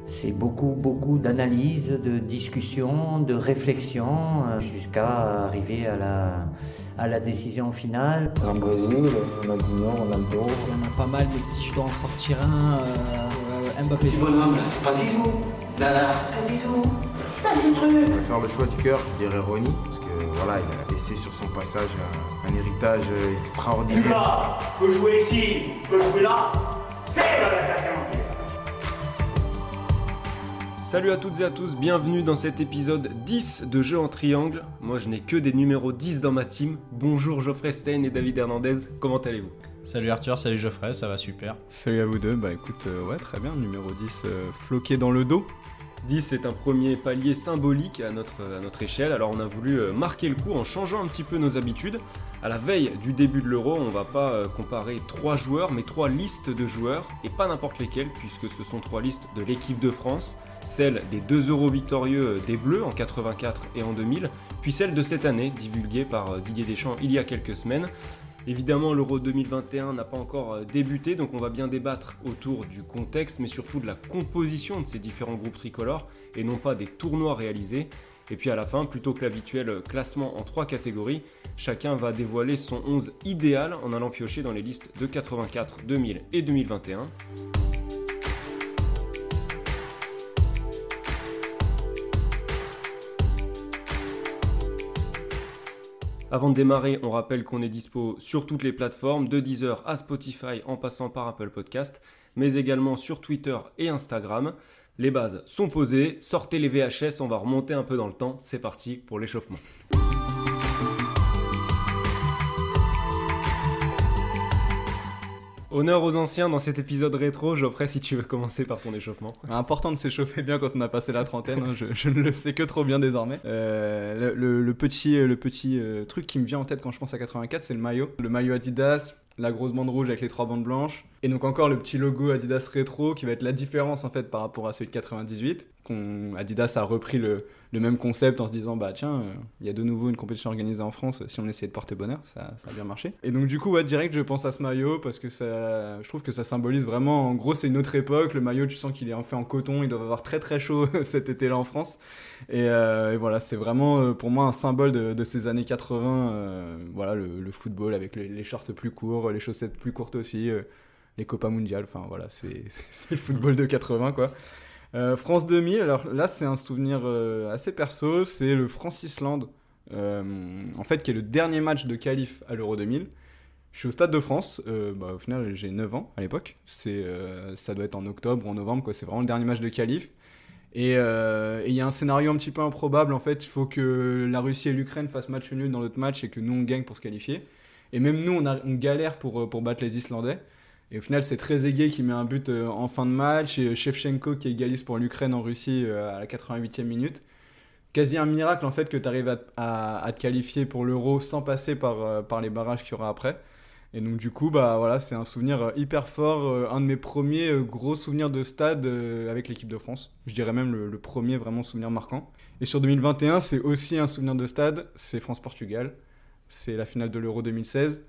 C'est beaucoup d'analyse, de discussion, de réflexion, jusqu'à arriver à la décision finale. Dans le Brésil, Ronaldinho, Ronaldo. Il y en a pas mal, mais si je dois en sortir un, Mbappé. Ce bonhomme là, c'est pas Zizou. Là, c'est pas Zizou. Putain, c'est le truc. Je vais faire le choix du cœur, je dirais Ronny, parce que voilà, il a laissé sur son passage un héritage extraordinaire. Lucas peut jouer ici, peut jouer là. C'est l'attaquant. Salut à toutes et à tous, bienvenue dans cet épisode 10 de Jeux en triangle. Moi je n'ai que des numéros 10 dans ma team. Bonjour Geoffrey Stein et David Hernandez, comment allez-vous ? Salut Arthur, salut Geoffrey, ça va super. Salut à vous deux, bah écoute, ouais très bien, numéro 10 floqué dans le dos. 10 c'est un premier palier symbolique à notre échelle, alors on a voulu marquer le coup en changeant un petit peu nos habitudes. À la veille du début de l'Euro, on va pas comparer 3 joueurs, mais 3 listes de joueurs, et pas n'importe lesquels, puisque ce sont 3 listes de l'équipe de France, celle des 2 euros victorieux des Bleus en 84 et en 2000, puis celle de cette année, divulguée par Didier Deschamps il y a quelques semaines. Évidemment, l'Euro 2021 n'a pas encore débuté, donc on va bien débattre autour du contexte, mais surtout de la composition de ces différents groupes tricolores, et non pas des tournois réalisés. Et puis à la fin, plutôt que l'habituel classement en 3 catégories, chacun va dévoiler son 11 idéal en allant piocher dans les listes de 84, 2000 et 2021. Avant de démarrer, on rappelle qu'on est dispo sur toutes les plateformes, de Deezer à Spotify en passant par Apple Podcast, mais également sur Twitter et Instagram. Les bases sont posées, sortez les VHS, on va remonter un peu dans le temps, c'est parti pour l'échauffement. Honneur aux anciens dans cet épisode rétro. Geoffrey, si tu veux commencer par ton échauffement. Important de s'échauffer bien quand on a passé la trentaine, hein, je ne le sais que trop bien désormais. Le petit truc qui me vient en tête quand je pense à 84, c'est le maillot. Le maillot Adidas, la grosse bande rouge avec les 3 bandes blanches, et donc encore le petit logo Adidas rétro qui va être la différence en fait par rapport à celui de 98. Adidas a repris le même concept en se disant bah tiens, il y a de nouveau une compétition organisée en France, si on essayait de porter bonheur, ça a bien marché. Et donc du coup ouais, direct je pense à ce maillot parce que je trouve que ça symbolise vraiment, en gros c'est une autre époque, le maillot tu sens qu'il est en fait en coton, il doit avoir très très chaud cet été-là en France, et voilà c'est vraiment pour moi un symbole de ces années 80, voilà le football avec les shorts plus courts, les chaussettes plus courtes aussi, les Copa Mundial, enfin voilà c'est le football de 80 quoi. France 2000, alors là c'est un souvenir assez perso, c'est le France-Islande, en fait qui est le dernier match de qualif à l'Euro 2000. Je suis au Stade de France, au final j'ai 9 ans à l'époque, ça doit être en octobre ou en novembre, quoi. C'est vraiment le dernier match de qualif. Et il y a un scénario un petit peu improbable, en fait il faut que la Russie et l'Ukraine fassent match nul dans l'autre match et que nous on gagne pour se qualifier. Et même nous on galère pour battre les Islandais. Et au final, c'est Trezeguet qui met un but en fin de match et Shevchenko qui égalise pour l'Ukraine en Russie à la 88e minute. Quasi un miracle en fait que tu arrives à te qualifier pour l'Euro sans passer par les barrages qu'il y aura après. Et donc du coup, bah voilà, c'est un souvenir hyper fort, un de mes premiers gros souvenirs de stade avec l'équipe de France. Je dirais même le premier vraiment souvenir marquant. Et sur 2021, c'est aussi un souvenir de stade, c'est France-Portugal. C'est la finale de l'Euro 2016.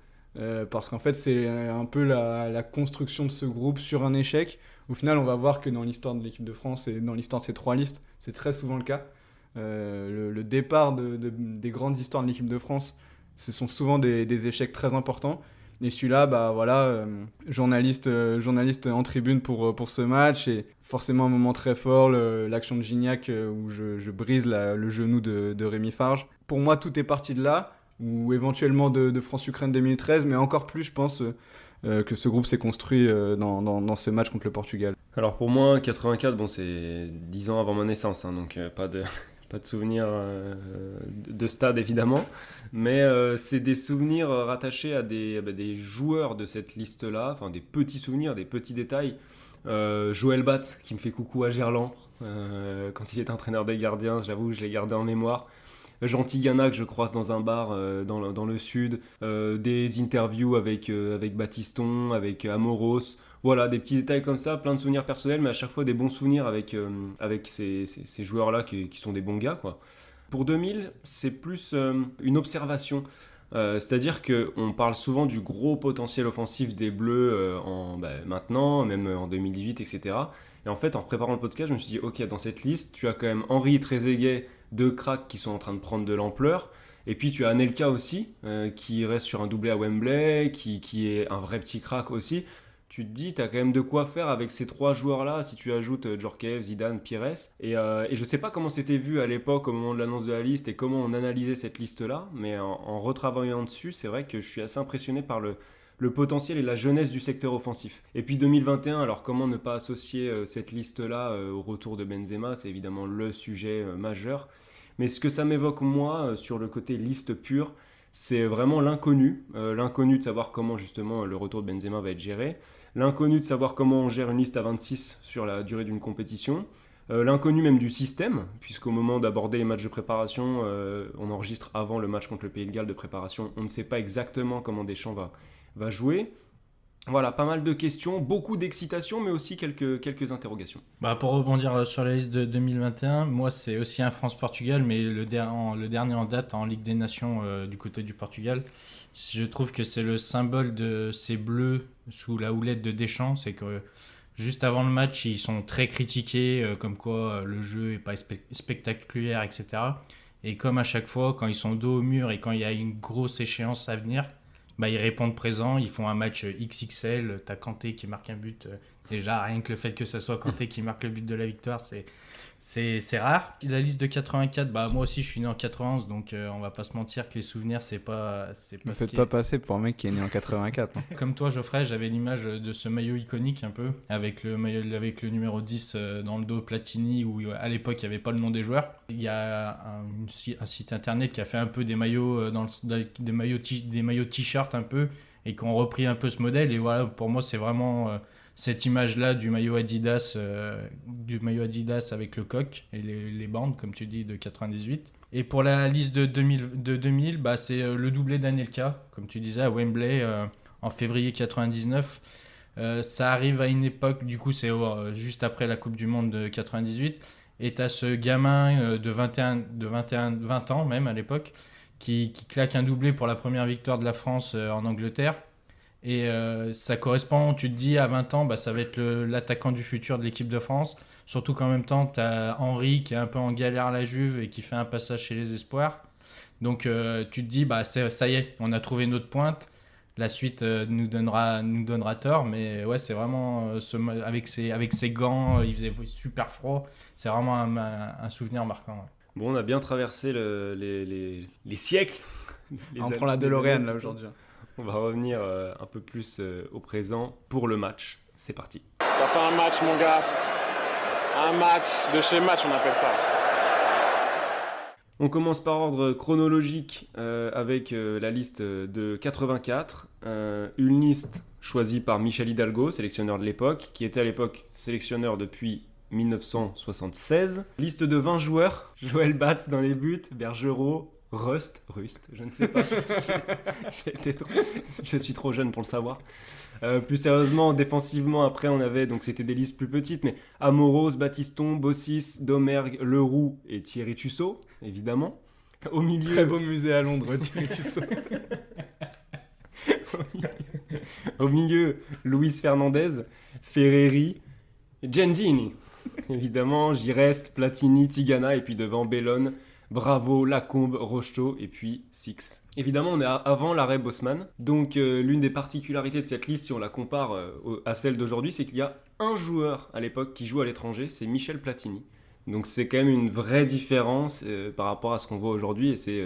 Parce qu'en fait c'est un peu la construction de ce groupe sur un échec. Au final on va voir que dans l'histoire de l'équipe de France et dans l'histoire de ces 3 listes c'est très souvent le cas. Le départ des grandes histoires de l'équipe de France, ce sont souvent des échecs très importants, et celui-là bah voilà, journaliste en tribune pour ce match, et forcément un moment très fort, l'action de Gignac où je brise le genou de Rémi Farge. Pour moi tout est parti de là, ou éventuellement de France-Ukraine 2013, mais encore plus je pense que ce groupe s'est construit dans ce match contre le Portugal. Alors pour moi, 84, bon, c'est 10 ans avant ma naissance, hein, donc pas de souvenirs de stade évidemment, mais c'est des souvenirs rattachés à des joueurs de cette liste-là, enfin des petits souvenirs, des petits détails. Joël Batz qui me fait coucou à Gerland quand il est entraîneur des gardiens, j'avoue je l'ai gardé en mémoire. Jean Tigana que je croise dans un bar dans le sud, des interviews avec Battiston, avec Amoros, voilà, des petits détails comme ça, plein de souvenirs personnels, mais à chaque fois des bons souvenirs avec ces joueurs-là qui sont des bons gars, quoi. Pour 2000, c'est plus une observation. C'est-à-dire qu'on parle souvent du gros potentiel offensif des Bleus maintenant, même en 2018, etc. Et en fait, en préparant le podcast, je me suis dit, ok, dans cette liste, tu as quand même Henry, Trezeguet, deux cracks qui sont en train de prendre de l'ampleur. Et puis tu as Anelka aussi, qui reste sur un doublé à Wembley, qui est un vrai petit crack aussi. Tu te dis, tu as quand même de quoi faire avec ces trois joueurs-là, si tu ajoutes Djorkaeff, Zidane, Pires. Et je ne sais pas comment c'était vu à l'époque, au moment de l'annonce de la liste, et comment on analysait cette liste-là, mais en retravaillant dessus, c'est vrai que je suis assez impressionné par le potentiel et la jeunesse du secteur offensif. Et puis 2021, alors comment ne pas associer cette liste-là au retour de Benzema, c'est évidemment le sujet majeur. Mais ce que ça m'évoque, moi, sur le côté liste pure, c'est vraiment l'inconnu. L'inconnu de savoir comment, justement, le retour de Benzema va être géré. L'inconnu de savoir comment on gère une liste à 26 sur la durée d'une compétition. L'inconnu même du système, puisqu'au moment d'aborder les matchs de préparation, on enregistre avant le match contre le Pays de Galles de préparation. On ne sait pas exactement comment Deschamps va jouer. Voilà, pas mal de questions, beaucoup d'excitation, mais aussi quelques interrogations. Pour rebondir sur la liste de 2021, moi c'est aussi un France-Portugal, mais le dernier en date en Ligue des Nations du côté du Portugal. Je trouve que c'est le symbole de ces Bleus sous la houlette de Deschamps. C'est que juste avant le match, ils sont très critiqués, comme quoi le jeu n'est pas spectaculaire, etc. Et comme à chaque fois, quand ils sont dos au mur et quand il y a une grosse échéance à venir, ils répondent présent, ils font un match XXL, t'as Kanté qui marque un but. Déjà, rien que le fait que ça soit Kanté qui marque le but de la victoire, c'est rare. La liste de 84, moi aussi je suis né en 91, donc on va pas se mentir que les souvenirs, c'est pas Ne faites pas passer pour un mec qui est né en 84. Comme toi, Geoffrey, j'avais l'image de ce maillot iconique un peu, avec le numéro 10 dans le dos, Platini, où à l'époque il n'y avait pas le nom des joueurs. Il y a un site internet qui a fait un peu des maillots, des maillots t-shirt un peu, et qui ont repris un peu ce modèle. Et voilà, pour moi, c'est vraiment cette image-là du maillot Adidas avec le coq et les bandes, comme tu dis, de 98. Et pour la liste de 2000, c'est le doublé d'Anelka, comme tu disais, à Wembley en février 99. Ça arrive à une époque, du coup, c'est juste après la Coupe du Monde de 98. Et tu as ce gamin de 20 ans même à l'époque, qui claque un doublé pour la première victoire de la France en Angleterre. Et ça correspond, tu te dis, à 20 ans, ça va être l'attaquant du futur de l'équipe de France. Surtout qu'en même temps, tu as Henry qui est un peu en galère à la Juve et qui fait un passage chez les Espoirs. Donc tu te dis, ça y est, on a trouvé notre pointe. La suite nous donnera tort. Mais ouais, c'est vraiment, avec ses gants, il faisait super froid. C'est vraiment un souvenir marquant. Ouais. Bon, on a bien traversé les siècles. On prend la DeLorean là aujourd'hui. On va revenir un peu plus au présent pour le match. C'est parti. On va faire un match, mon gars. Un match de chez match, on appelle ça. On commence par ordre chronologique avec la liste de 84. Une liste choisie par Michel Hidalgo, sélectionneur de l'époque, qui était à l'époque sélectionneur depuis 1976. Liste de 20 joueurs. Joël Batz dans les buts, Bergerot, Rust, je ne sais pas. Je suis trop jeune pour le savoir. Plus sérieusement, défensivement, après, on avait, donc c'était des listes plus petites, mais Amoros, Battiston, Bossis, Domergue, Leroux et Thierry Tussaud, évidemment. Au milieu... Très beau musée à Londres, Thierry Tussaud. Au milieu, Luis Fernandez, Ferreri, Gendini. Évidemment, j'y reste, Platini, Tigana, et puis devant Bellone, Bravo, Lacombe, Rocheteau et puis Six. Évidemment, on est avant l'arrêt Bosman. Donc, l'une des particularités de cette liste, si on la compare à celle d'aujourd'hui, c'est qu'il y a un joueur à l'époque qui joue à l'étranger, c'est Michel Platini. Donc, c'est quand même une vraie différence par rapport à ce qu'on voit aujourd'hui et c'est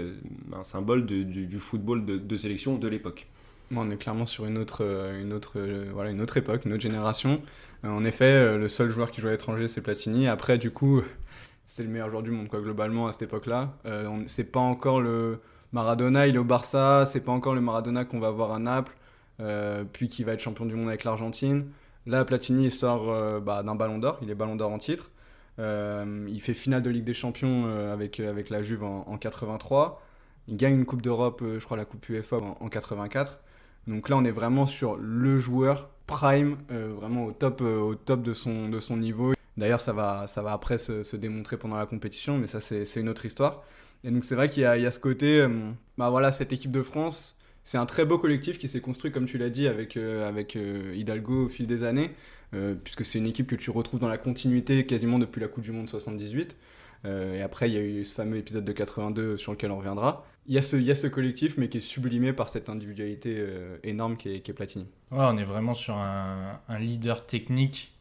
un symbole du football de sélection de l'époque. On est clairement sur une autre époque, une autre génération. En effet, le seul joueur qui joue à l'étranger, c'est Platini. Après, du coup... C'est le meilleur joueur du monde, globalement, à cette époque-là. C'est pas encore le Maradona, il est au Barça, c'est pas encore le Maradona qu'on va voir à Naples, puis qui va être champion du monde avec l'Argentine. Là, Platini, il sort d'un ballon d'or, il est ballon d'or en titre. Il fait finale de Ligue des Champions avec la Juve en 83. Il gagne une Coupe d'Europe, je crois la Coupe UEFA en 84. Donc là, on est vraiment sur le joueur prime, vraiment au top de son niveau. D'ailleurs, ça va après se démontrer pendant la compétition, mais ça, c'est une autre histoire. Et donc c'est vrai qu'il y a ce côté, voilà, cette équipe de France, c'est un très beau collectif qui s'est construit, comme tu l'as dit, avec Hidalgo au fil des années, puisque c'est une équipe que tu retrouves dans la continuité quasiment depuis la Coupe du Monde 78. Et après, il y a eu ce fameux épisode de 82 sur lequel on reviendra. Il y a ce collectif, mais qui est sublimé par cette individualité énorme qui est Platini. Ouais, on est vraiment sur un leader technique,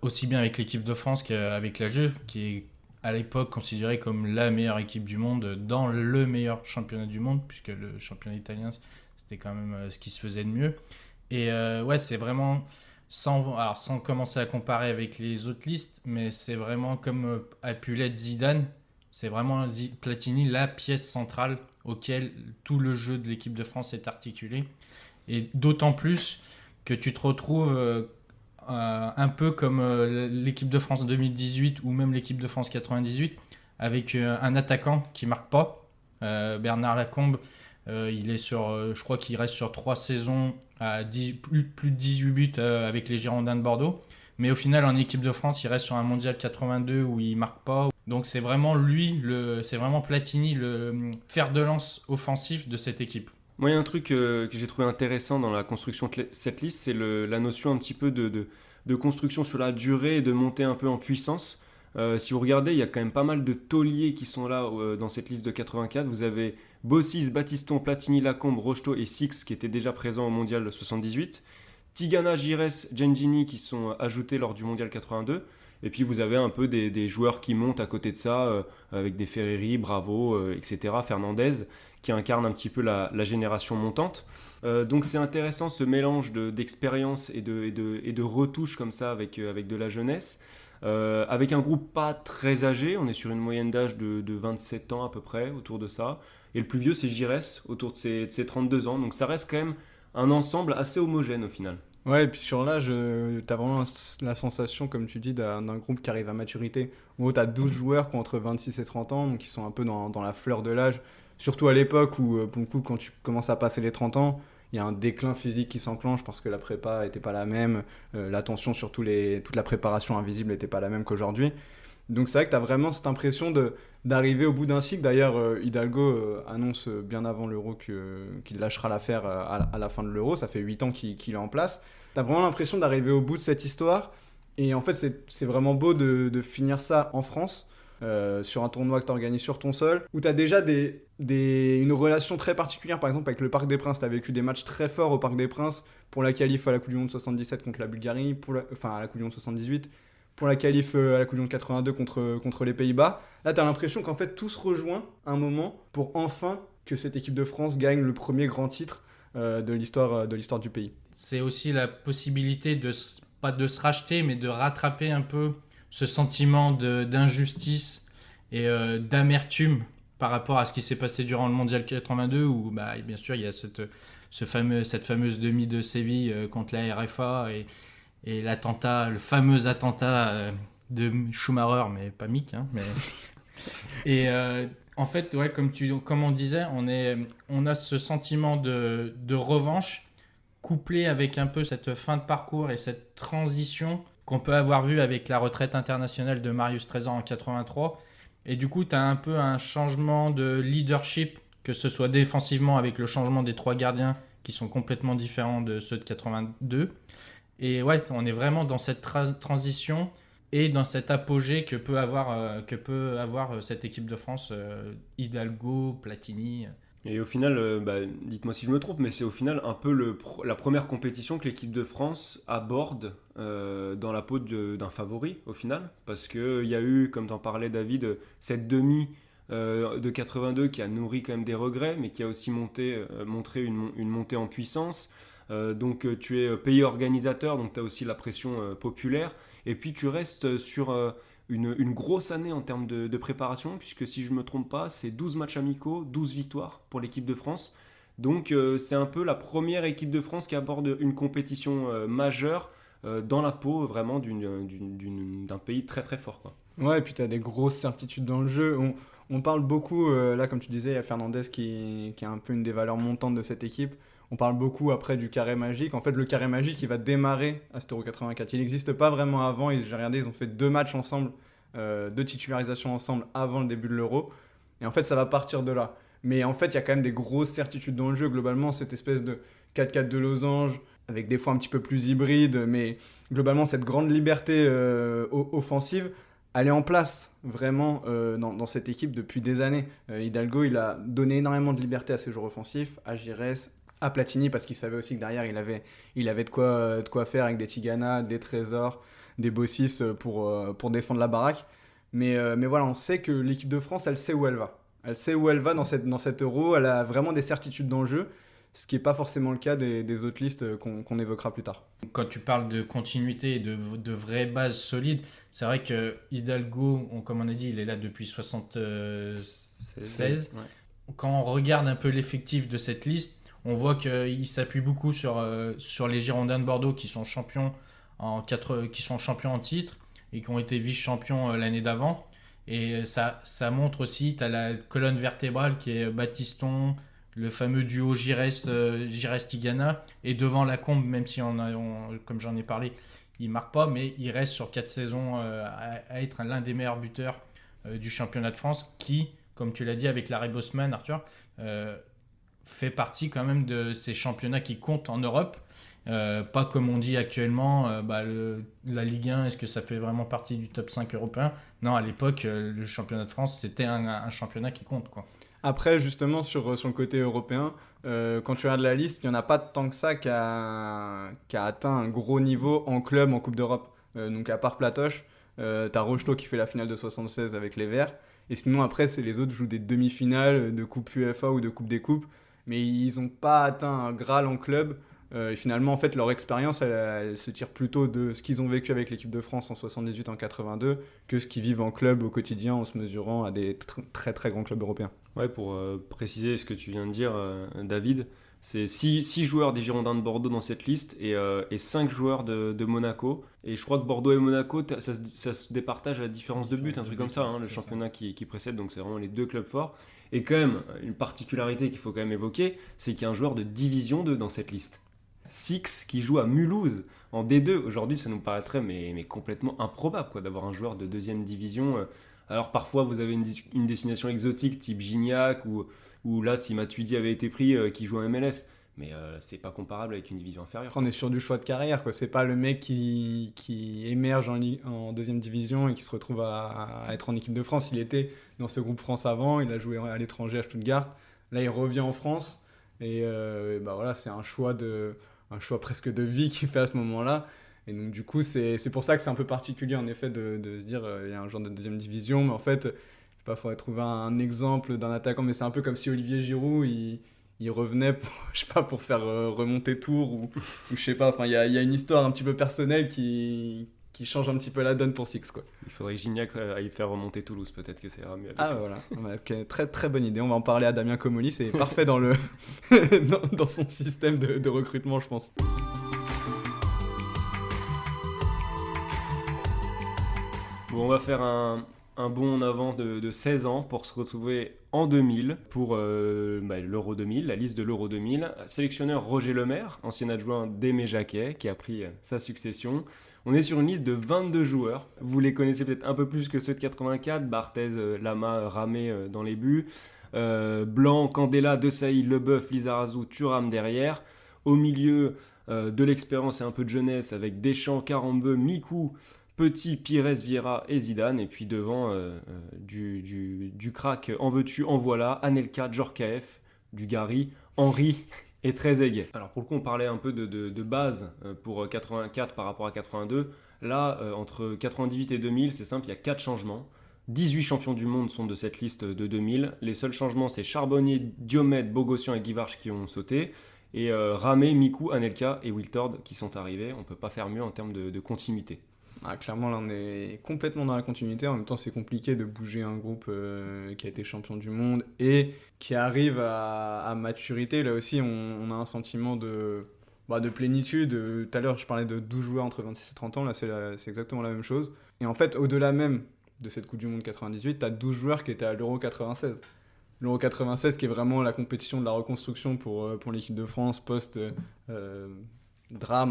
aussi bien avec l'équipe de France qu'avec la Juve, qui est à l'époque considérée comme la meilleure équipe du monde dans le meilleur championnat du monde, puisque le championnat italien, c'était quand même ce qui se faisait de mieux. Et ouais, c'est vraiment, sans commencer à comparer avec les autres listes, mais c'est vraiment comme a pu l'être Zidane, c'est vraiment Platini, la pièce centrale auquel tout le jeu de l'équipe de France est articulé. Et d'autant plus que tu te retrouves un peu comme l'équipe de France 2018 ou même l'équipe de France 98 avec un attaquant qui marque pas. Bernard Lacombe, il est je crois qu'il reste sur 3 saisons à plus de 18 buts avec les Girondins de Bordeaux. Mais au final, en équipe de France, il reste sur un mondial 82 où il marque pas. Donc c'est vraiment c'est vraiment Platini, le fer de lance offensif de cette équipe. Moi, il y a un truc que j'ai trouvé intéressant dans la construction de cette liste, c'est la notion un petit peu de construction sur la durée et de montée un peu en puissance. Si vous regardez, il y a quand même pas mal de tauliers qui sont là dans cette liste de 84. Vous avez Bossis, Battiston, Platini, Lacombe, Rocheteau et Six qui étaient déjà présents au mondial 78. Tigana, Gires, Gengini qui sont ajoutés lors du mondial 82. Et puis vous avez un peu des joueurs qui montent à côté de ça, avec des Ferreri, Bravo, etc., Fernandez, qui incarnent un petit peu la génération montante. Donc c'est intéressant ce mélange d'expérience et de retouches comme ça avec de la jeunesse. Avec un groupe pas très âgé, on est sur une moyenne d'âge de 27 ans à peu près, autour de ça. Et le plus vieux c'est Gires, autour de ses 32 ans. Donc ça reste quand même un ensemble assez homogène au final. Ouais, et puis sur l'âge, t'as vraiment la sensation, comme tu dis, d'un groupe qui arrive à maturité. En gros, t'as 12 joueurs qui ont entre 26 et 30 ans, donc qui sont un peu dans la fleur de l'âge. Surtout à l'époque où, pour le coup, quand tu commences à passer les 30 ans, il y a un déclin physique qui s'enclenche parce que la prépa n'était pas la même, l'attention sur toute la préparation invisible n'était pas la même qu'aujourd'hui. Donc c'est vrai que tu as vraiment cette impression d'arriver au bout d'un cycle. D'ailleurs, Hidalgo annonce bien avant l'Euro qu'il lâchera l'affaire à la fin de l'Euro. Ça fait 8 ans qu'il est en place. Tu as vraiment l'impression d'arriver au bout de cette histoire. Et en fait, c'est vraiment beau de finir ça en France, sur un tournoi que tu organises sur ton sol, où tu as déjà une relation très particulière, par exemple avec le Parc des Princes. Tu as vécu des matchs très forts au Parc des Princes pour la qualif à la Coupe du Monde 77 contre la Bulgarie, à la Coupe du Monde 78, pour la qualif à la Coupe du Monde 82 contre les Pays-Bas. Là, tu as l'impression qu'en fait, tout se rejoint à un moment pour enfin que cette équipe de France gagne le premier grand titre de l'histoire du pays. C'est aussi la possibilité pas de se racheter, mais de rattraper un peu ce sentiment d'injustice et d'amertume par rapport à ce qui s'est passé durant le Mondial 82, où bien sûr il y a cette fameuse demi de Séville contre la RFA et le fameux attentat de Schumacher, mais pas Mick. Et en fait, ouais, comme on disait, on a ce sentiment de revanche couplé avec un peu cette fin de parcours et cette transition qu'on peut avoir vu avec la retraite internationale de Marius Trésor en 83. Et du coup, tu as un peu un changement de leadership, que ce soit défensivement avec le changement des 3 gardiens qui sont complètement différents de ceux de 82. Et ouais, on est vraiment dans cette transition et dans cet apogée que peut avoir cette équipe de France, Hidalgo, Platini. Et au final, dites-moi si je me trompe, mais c'est au final un peu la première compétition que l'équipe de France aborde dans la peau d'un favori, au final. Parce qu'il y a eu, comme t'en parlais David, cette demi de 82 qui a nourri quand même des regrets, mais qui a aussi montré une montée en puissance. Donc tu es pays organisateur, donc tu as aussi la pression populaire. Et puis tu restes sur une grosse année en termes de préparation, puisque si je ne me trompe pas, c'est 12 matchs amicaux, 12 victoires pour l'équipe de France. Donc c'est un peu la première équipe de France qui aborde une compétition majeure dans la peau vraiment d'un pays très très fort, quoi. Ouais, et puis tu as des grosses certitudes dans le jeu. On parle beaucoup, là comme tu disais, il y a Fernandez qui est un peu une des valeurs montantes de cette équipe. On parle beaucoup après du carré magique. En fait, le carré magique, il va démarrer à cet Euro 84. Il n'existe pas vraiment avant. J'ai regardé, ils ont fait 2 matchs ensemble, 2 titularisations ensemble avant le début de l'Euro. Et en fait, ça va partir de là. Mais en fait, il y a quand même des grosses certitudes dans le jeu. Globalement, cette espèce de 4-4 de losange, avec des fois un petit peu plus hybride, mais globalement, cette grande liberté offensive, elle est en place vraiment dans cette équipe depuis des années. Hidalgo, il a donné énormément de liberté à ses joueurs offensifs, à Giresse, à Platini, parce qu'il savait aussi que derrière, il avait de quoi faire avec des Tigana, des Trésors, des Bossis pour défendre la baraque. Mais voilà, on sait que l'équipe de France, elle sait où elle va. Elle sait où elle va dans cette Euro, elle a vraiment des certitudes dans le jeu, ce qui n'est pas forcément le cas des autres listes qu'on évoquera plus tard. Quand tu parles de continuité et de vraies bases solides, c'est vrai que Hidalgo, comme on a dit, il est là depuis 76. Ouais. Quand on regarde un peu l'effectif de cette liste, on voit qu'il s'appuie beaucoup sur les Girondins de Bordeaux qui sont champions en titre et qui ont été vice-champions l'année d'avant. Et ça montre aussi, tu as la colonne vertébrale qui est Battiston, le fameux duo Giresse-Tigana, et devant Lacombe, même si comme j'en ai parlé, il ne marque pas, mais il reste sur 4 saisons à être l'un des meilleurs buteurs du championnat de France, qui, comme tu l'as dit avec Larry Bosman, Arthur, fait partie quand même de ces championnats qui comptent en Europe. Pas comme on dit actuellement, la Ligue 1, est-ce que ça fait vraiment partie du top 5 européen ? Non, à l'époque, le championnat de France, c'était un championnat qui compte, quoi. Après, justement, sur le côté européen, quand tu regardes la liste, il n'y en a pas tant que ça qui a atteint un gros niveau en club, en Coupe d'Europe. Donc, à part Platoche, t'as Rocheteau qui fait la finale de 76 avec les Verts. Et sinon, après, les autres jouent des demi-finales de Coupe UEFA ou de Coupe des Coupes. Mais ils n'ont pas atteint un Graal en club. Et finalement, en fait, leur expérience, elle se tire plutôt de ce qu'ils ont vécu avec l'équipe de France en 78, en 82, que ce qu'ils vivent en club au quotidien en se mesurant à des très très grands clubs européens. Ouais, pour préciser ce que tu viens de dire, David, c'est 6 joueurs des Girondins de Bordeaux dans cette liste et 5 joueurs de Monaco. Et je crois que Bordeaux et Monaco, ça se départage à la différence de but, un truc comme ça, le championnat qui précède, donc c'est vraiment les deux clubs forts. Et quand même, une particularité qu'il faut quand même évoquer, c'est qu'il y a un joueur de Division 2 dans cette liste. Six qui joue à Mulhouse en D2. Aujourd'hui, ça nous paraîtrait mais complètement improbable d'avoir un joueur de deuxième division. Alors parfois, vous avez une destination exotique type Gignac ou là, si Matuidi avait été pris, qui joue en MLS. Mais c'est pas comparable avec une division inférieure. On est sur du choix de carrière, quoi. C'est pas le mec qui émerge en deuxième division et qui se retrouve à être en équipe de France. Il était dans ce groupe France avant, il a joué à l'étranger à Stuttgart. Là, il revient en France et voilà, c'est un choix presque de vie qu'il fait à ce moment-là. Et donc du coup, c'est pour ça que c'est un peu particulier en effet de se dire il y a un joueur de deuxième division, mais en fait, je sais pas, faudrait trouver un exemple d'un attaquant, mais c'est un peu comme si Olivier Giroud, il revenait pour faire remonter Tours ou je sais pas, enfin il y a une histoire un petit peu personnelle qui change un petit peu la donne pour Six, quoi. Il faudrait que Gignac aille faire remonter Toulouse, peut-être que ça ira mieux. Ah voilà, okay, très très bonne idée, on va en parler à Damien Comolli, c'est parfait dans dans son système de recrutement, je pense. Bon, on va faire un bond en avant de 16 ans pour se retrouver en 2000 pour l'Euro 2000, la liste de l'Euro 2000. Sélectionneur Roger Lemaire, ancien adjoint d'Aimé Jacquet, qui a pris sa succession. On est sur une liste de 22 joueurs. Vous les connaissez peut-être un peu plus que ceux de 84. Barthez, Lama, Ramé dans les buts. Blanc, Candela, Desailly, Leboeuf, Lizarazu, Thuram derrière. Au milieu, de l'expérience et un peu de jeunesse avec Deschamps, Carambeu, Mikou, Petit, Pires, Vieira et Zidane. Et puis devant, du crack, en veux-tu, en voilà, Anelka, Djorkaeff, du Gary, Henry et Trezeguet. Alors pour le coup, on parlait un peu de base pour 84 par rapport à 82. Là, entre 98 et 2000, c'est simple, il y a 4 changements. 18 champions du monde sont de cette liste de 2000. Les seuls changements, c'est Charbonnier, Diomède, Bogossian et Guivarch qui ont sauté. Et Ramé, Mikou, Anelka et Wiltord qui sont arrivés. On ne peut pas faire mieux en termes de continuité. Ah, clairement, là, on est complètement dans la continuité. En même temps, c'est compliqué de bouger un groupe qui a été champion du monde et qui arrive à maturité. Là aussi, on a un sentiment de plénitude. Tout à l'heure, je parlais de 12 joueurs entre 26 et 30 ans. Là, c'est exactement la même chose. Et en fait, au-delà même de cette Coupe du Monde 98, tu as 12 joueurs qui étaient à l'Euro 96. L'Euro 96 qui est vraiment la compétition de la reconstruction pour l'équipe de France post-drame,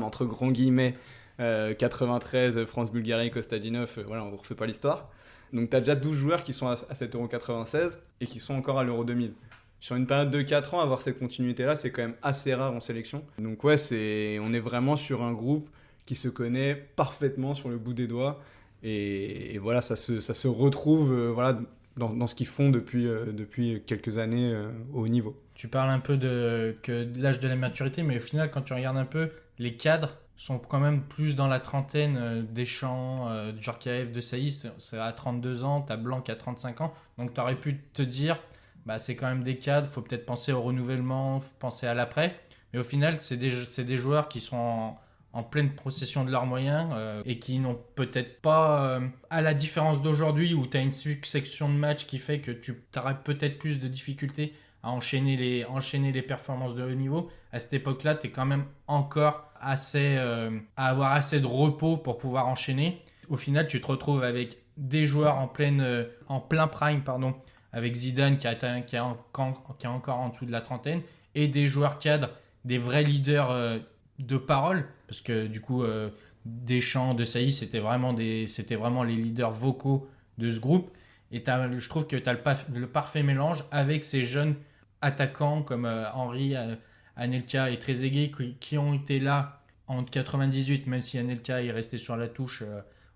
entre grands guillemets, 93, France-Bulgarie, Kostadinov, voilà, on ne refait pas l'histoire. Donc tu as déjà 12 joueurs qui sont à cet Euro 96 et qui sont encore à l'Euro 2000. Sur une période de 4 ans, avoir cette continuité-là, c'est quand même assez rare en sélection. Donc ouais, on est vraiment sur un groupe qui se connaît parfaitement sur le bout des doigts. Et voilà, ça se retrouve voilà, dans ce qu'ils font depuis quelques années au haut niveau. Tu parles un peu de l'âge de la maturité, mais au final, quand tu regardes un peu, les cadres sont quand même plus dans la trentaine. Deschamps, Djorkaeff, Desailly, c'est à 32 ans, t'as Blanc à 35 ans. Donc tu aurais pu te dire, bah, c'est quand même des cadres, il faut peut-être penser au renouvellement, penser à l'après. Mais au final, c'est des joueurs qui sont en pleine possession de leurs moyens et qui n'ont peut-être pas, à la différence d'aujourd'hui où tu as une succession de matchs qui fait que tu aurais peut-être plus de difficultés à enchaîner les performances de haut niveau. À cette époque-là, tu es quand même encore à avoir assez de repos pour pouvoir enchaîner. Au final, tu te retrouves avec des joueurs en plein prime, avec Zidane qui est encore en dessous de la trentaine, et des joueurs cadres, des vrais leaders de parole, parce que du coup, Deschamps, Desailly, c'était vraiment les leaders vocaux de ce groupe. Et je trouve que tu as le parfait mélange avec ces jeunes attaquants comme Henry, Anelka et Trezeguet qui ont été là en 98, même si Anelka est resté sur la touche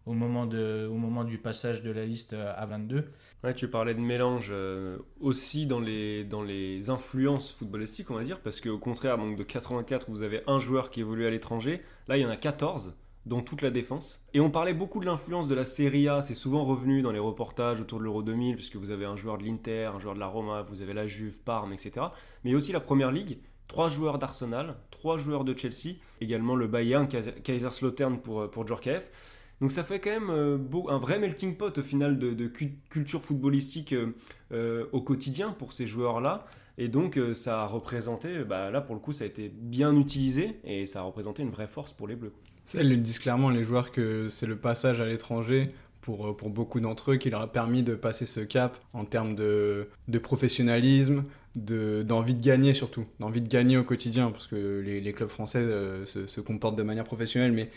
au moment du passage de la liste à 22. Ouais, tu parlais de mélange aussi dans les influences footballistiques, on va dire, parce qu'au contraire, donc de 84, vous avez un joueur qui évolue à l'étranger. Là, il y en a 14, dont toute la défense. Et on parlait beaucoup de l'influence de la Serie A, c'est souvent revenu dans les reportages autour de l'Euro 2000, puisque vous avez un joueur de l'Inter, un joueur de la Roma, vous avez la Juve, Parme, etc. Mais il y a aussi la Première Ligue, 3 joueurs d'Arsenal, 3 joueurs de Chelsea, également le Bayern, Kaiserslautern pour Djorkaeff. Donc ça fait quand même un vrai melting pot au final de culture footballistique au quotidien pour ces joueurs-là. Et donc ça a représenté, là pour le coup ça a été bien utilisé et ça a représenté une vraie force pour les Bleus. Ça, ils le disent clairement, les joueurs, que c'est le passage à l'étranger pour beaucoup d'entre eux qui leur a permis de passer ce cap en termes de professionnalisme, d'envie de gagner surtout, d'envie de gagner au quotidien, parce que les clubs français se comportent de manière professionnelle, mais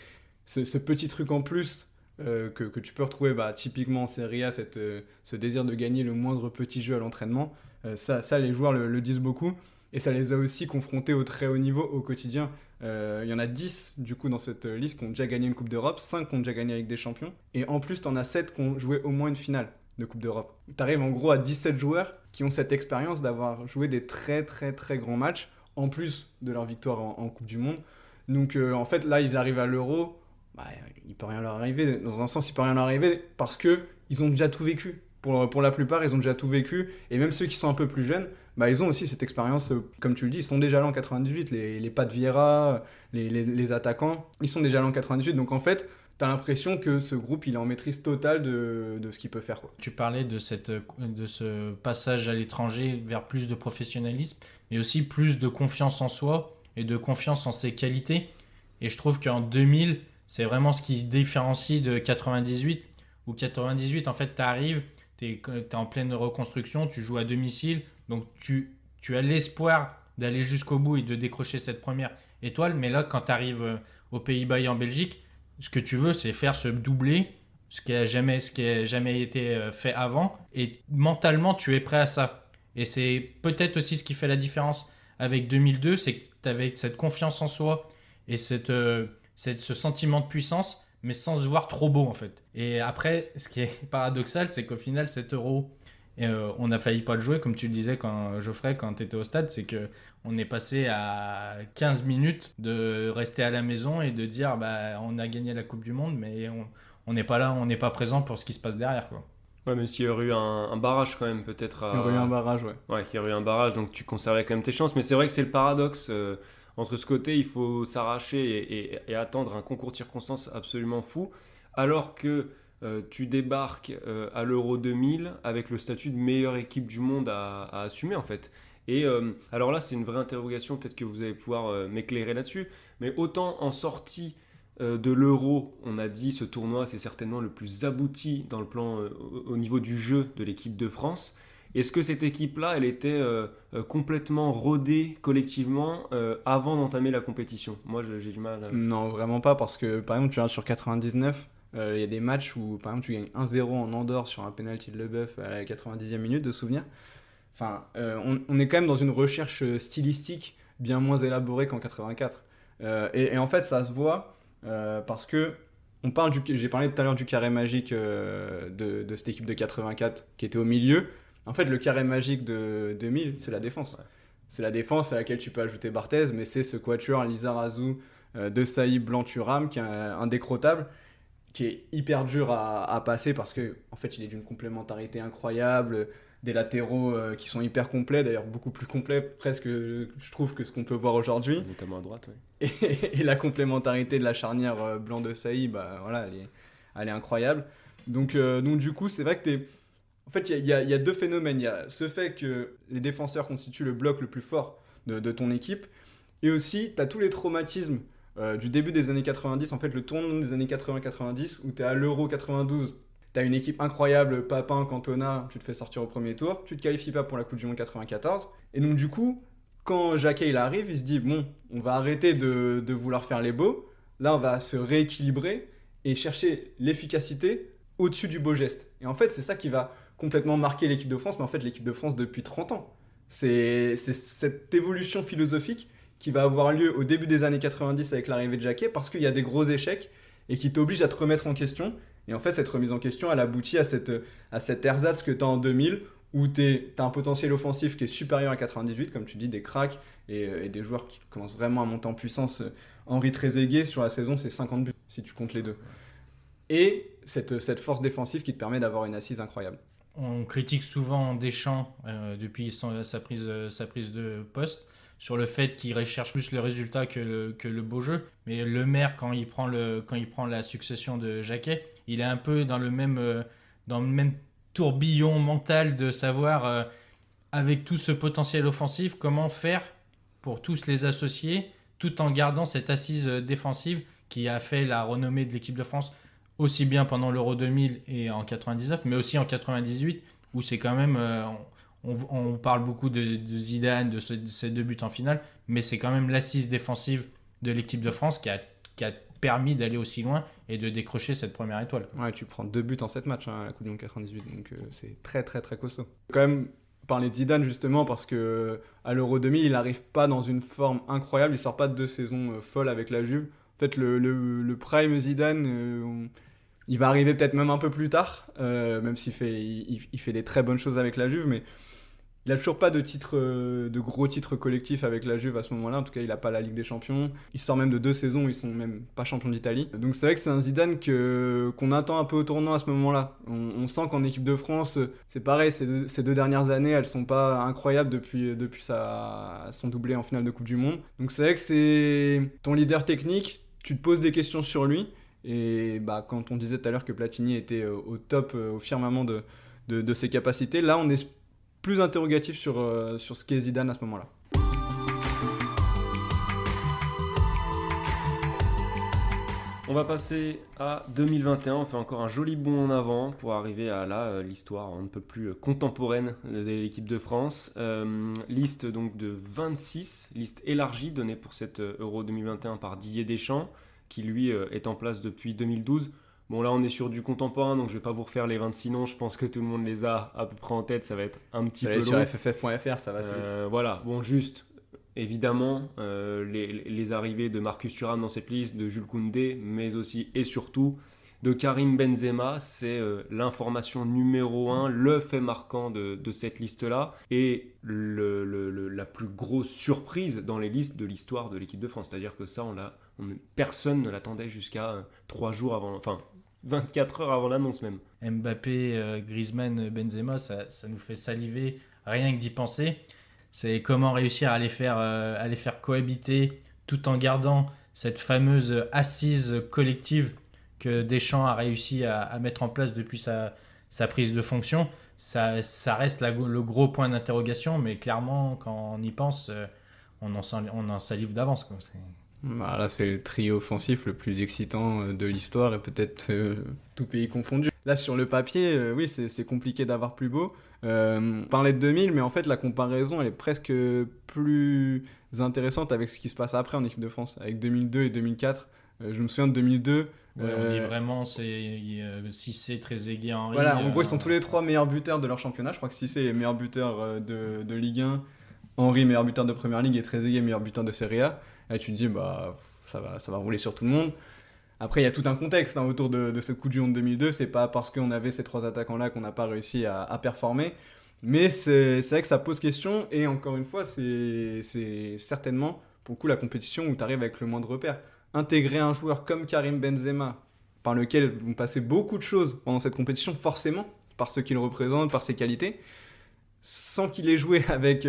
ce petit truc en plus que tu peux retrouver typiquement en Serie A, ce désir de gagner le moindre petit jeu à l'entraînement, ça les joueurs le disent beaucoup, et ça les a aussi confrontés au très haut niveau au quotidien. Il y en a 10 du coup dans cette liste qui ont déjà gagné une Coupe d'Europe, 5 qui ont déjà gagné avec des champions, et en plus tu en as 7 qui ont joué au moins une finale de Coupe d'Europe. Tu arrives en gros à 17 joueurs qui ont cette expérience d'avoir joué des très très très grands matchs, en plus de leur victoire en Coupe du Monde. Donc en fait là ils arrivent à l'Euro, il peut rien leur arriver. Dans un sens, il peut rien leur arriver parce qu'ils ont déjà tout vécu. Pour la plupart, ils ont déjà tout vécu. Et même ceux qui sont un peu plus jeunes, ils ont aussi cette expérience. Comme tu le dis, ils sont déjà là en 98. Les Pat Vieira, les attaquants, ils sont déjà là en 98. Donc en fait, tu as l'impression que ce groupe, il est en maîtrise totale de ce qu'il peut faire, quoi. Tu parlais de ce passage à l'étranger vers plus de professionnalisme, mais aussi plus de confiance en soi et de confiance en ses qualités. Et je trouve qu'en 2000... c'est vraiment ce qui différencie de 98, où 98, en fait, tu arrives, tu es en pleine reconstruction, tu joues à domicile, donc tu as l'espoir d'aller jusqu'au bout et de décrocher cette première étoile. Mais là, quand tu arrives aux Pays-Bas et en Belgique, ce que tu veux, c'est faire ce doublé, ce qui a jamais été fait avant. Et mentalement, tu es prêt à ça. Et c'est peut-être aussi ce qui fait la différence avec 2002, c'est que tu avais cette confiance en soi et ce sentiment de puissance, mais sans se voir trop beau en fait. Et après, ce qui est paradoxal, c'est qu'au final, cet Euro, on a failli pas le jouer, comme tu le disais Geoffrey, quand tu étais au stade, c'est qu'on est passé à 15 minutes de rester à la maison et de dire on a gagné la Coupe du Monde, mais on n'est pas là, on n'est pas présent pour ce qui se passe derrière, quoi. Ouais, même s'il y aurait eu un barrage quand même, peut-être. Il y aurait eu un barrage, ouais. Ouais, il y aurait eu un barrage, donc tu conserverais quand même tes chances. Mais c'est vrai que c'est le paradoxe. Entre ce côté, il faut s'arracher et attendre un concours de circonstances absolument fou, alors que tu débarques à l'Euro 2000 avec le statut de meilleure équipe du monde à assumer en fait. Et alors là, c'est une vraie interrogation, peut-être que vous allez pouvoir m'éclairer là-dessus, mais autant en sortie de l'Euro, on a dit ce tournoi, c'est certainement le plus abouti dans le plan au niveau du jeu de l'équipe de France. Est-ce que cette équipe-là, elle était complètement rodée collectivement avant d'entamer la compétition? Moi, j'ai du mal à... Non, vraiment pas, parce que par exemple, tu regardes sur 99, il y a des matchs où par exemple tu gagnes 1-0 en Andorre sur un penalty de Leboeuf à la 90e minute de souvenir. Enfin, on est quand même dans une recherche stylistique bien moins élaborée qu'en 84. Et en fait, ça se voit parce que j'ai parlé tout à l'heure du carré magique de cette équipe de 84 qui était au milieu. En fait, le carré magique de 2000, c'est la défense. Ouais. C'est la défense à laquelle tu peux ajouter Barthez, mais c'est ce quatuor Lizarazu, Desailly, Blanc, Thuram, qui est indécrottable, qui est hyper dur à passer parce que en fait, il est d'une complémentarité incroyable, des latéraux qui sont hyper complets, d'ailleurs beaucoup plus complets presque, je trouve, que ce qu'on peut voir aujourd'hui. Notamment à droite, oui. Et la complémentarité de la charnière Blanc-Desailly, bah, voilà, elle est incroyable. Donc du coup, c'est vrai que en fait, il y a deux phénomènes. Il y a ce fait que les défenseurs constituent le bloc le plus fort de ton équipe. Et aussi, tu as tous les traumatismes du début des années 90, en fait, le tournant des années 80-90, où tu es à l'Euro 92. Tu as une équipe incroyable, Papin, Cantona, tu te fais sortir au premier tour. Tu te qualifies pas pour la Coupe du Monde 94. Et donc, du coup, quand Jacquet il arrive, il se dit, bon, on va arrêter de vouloir faire les beaux. Là, on va se rééquilibrer et chercher l'efficacité au-dessus du beau geste. Et en fait, c'est ça qui va complètement marqué l'équipe de France, mais en fait l'équipe de France depuis 30 ans. C'est cette évolution philosophique qui va avoir lieu au début des années 90 avec l'arrivée de Jacquet, parce qu'il y a des gros échecs et qui t'obligent à te remettre en question. Et en fait, cette remise en question, elle aboutit à cette ersatz que tu as en 2000, où tu as un potentiel offensif qui est supérieur à 98, comme tu dis, des cracks et des joueurs qui commencent vraiment à monter en puissance. Henri Trezeguet, sur la saison, c'est 50 buts, si tu comptes les deux. Et cette force défensive qui te permet d'avoir une assise incroyable. On critique souvent Deschamps depuis sa prise de poste sur le fait qu'il recherche plus le résultat que le beau jeu. Mais Le Maire, quand il prend la succession de Jacquet, il est un peu dans le même tourbillon mental de savoir, avec tout ce potentiel offensif, comment faire pour tous les associer, tout en gardant cette assise défensive qui a fait la renommée de l'équipe de France, aussi bien pendant l'Euro 2000 et en 99, mais aussi en 98, où c'est quand même... on parle beaucoup de Zidane, de ses 2 buts en finale, mais c'est quand même l'assise défensive de l'équipe de France qui a permis d'aller aussi loin et de décrocher cette première étoile. Ouais, tu prends 2 buts en 7 matchs à la Coupe du Monde 98, donc c'est très très très costaud. Quand même parler de Zidane justement, parce que à l'Euro 2000, il n'arrive pas dans une forme incroyable, il sort pas de 2 saisons folles avec la Juve. En fait, le prime Zidane, il va arriver peut-être même un peu plus tard, même s'il fait des très bonnes choses avec la Juve, mais il n'a toujours pas de gros titres collectifs avec la Juve à ce moment-là. En tout cas, il n'a pas la Ligue des Champions. Il sort même de 2 saisons où ils sont même pas champions d'Italie. Donc c'est vrai que c'est un Zidane qu'on attend un peu au tournant à ce moment-là. On sent qu'en équipe de France, c'est pareil, ces 2 dernières années, elles sont pas incroyables depuis son doublé en finale de Coupe du Monde. Donc c'est vrai que c'est ton leader technique, tu te poses des questions sur lui. Et bah, quand on disait tout à l'heure que Platini était au top, au firmament de ses capacités, là on est plus interrogatif sur ce qu'est Zidane à ce moment-là. On va passer à 2021, on fait encore un joli bond en avant pour arriver à l'histoire un peu plus contemporaine de l'équipe de France. Liste donc de 26, liste élargie donnée pour cette Euro 2021 par Didier Deschamps, qui lui est en place depuis 2012. Bon, là on est sur du contemporain, donc je vais pas vous refaire les 26 noms, je pense que tout le monde les a à peu près en tête, ça va être un petit peu long. Sur fff.fr, ça va assez vite. Voilà, bon, juste, évidemment, les arrivées de Marcus Thuram dans cette liste, de Jules Koundé, mais aussi et surtout de Karim Benzema, c'est l'information numéro 1, le fait marquant de cette liste-là, et la plus grosse surprise dans les listes de l'histoire de l'équipe de France. C'est-à-dire que ça, personne ne l'attendait jusqu'à 3 jours avant, enfin 24 heures avant l'annonce même. Mbappé, Griezmann, Benzema, ça nous fait saliver rien que d'y penser. C'est comment réussir à les faire cohabiter tout en gardant cette fameuse assise collective que Deschamps a réussi à mettre en place depuis sa prise de fonction. Ça reste le gros point d'interrogation, mais clairement, quand on y pense, on en salive d'avance, quoi. Là, c'est le trio offensif le plus excitant de l'histoire et peut-être tout pays confondu. Là, sur le papier, oui, c'est compliqué d'avoir plus beau. On parlait de 2000, mais en fait, la comparaison, elle est presque plus intéressante avec ce qui se passe après en équipe de France, avec 2002 et 2004. Je me souviens de 2002. Ouais, on dit vraiment c'est Cissé, Trezeguet, Henry. Voilà, en gros, ils sont tous les 3 meilleurs buteurs de leur championnat. Je crois que Cissé est meilleur buteur de Ligue 1, Henry meilleur buteur de Première Ligue et Trezeguet meilleur buteur de Serie A. Et tu te dis, bah, ça va rouler sur tout le monde. Après, il y a tout un contexte autour de cette Coupe du Monde 2002. C'est pas parce qu'on avait ces 3 attaquants-là qu'on n'a pas réussi à performer. Mais c'est vrai que ça pose question. Et encore une fois, c'est certainement, pour le coup, la compétition où tu arrives avec le moindre repère. Intégrer un joueur comme Karim Benzema, par lequel vont passer beaucoup de choses pendant cette compétition, forcément, par ce qu'il représente, par ses qualités, sans qu'il ait joué avec